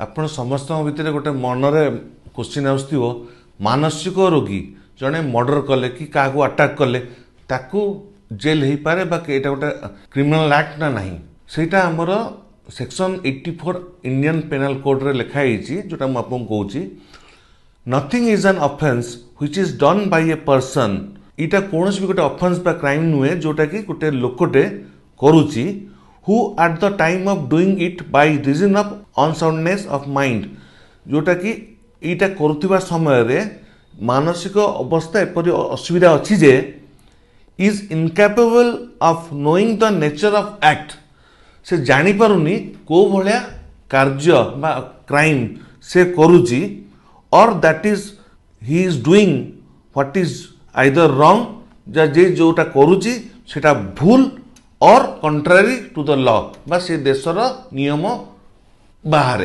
आपण समस्त भितर गोटे मनरे क्वेश्चन आसो मानसिक रोगी जड़े मर्डर कले कि क्या अटाक कले ताकू जेल हो पारे बाटा गोटे क्रिमिनल एक्ट ना नहीं सेटा आमर सेक्शन 84 इंडियन पेनल कोड रे लिखाई जोटा मुझे कहूँ nothing is an offence which is done by a person इटा कौन भी गोटे ऑफेंस बा क्राइम नुहे जोटा कि गोटे लोकटे करुची who at the time of doing it by reason of unsoundness of mind जोटा कि इटा करुवा समय रे मानसिक अवस्था एपरी असुविधा अच्छी जे is incapable of knowing the nature of act से जानी पारुनी को भलिया कार्य बा क्राइम से करुची और that is he is doing what is either wrong जे जोटा करुची सेटा भूल और कंट्रारी टू द लॉ बा से देशर नियम बाहर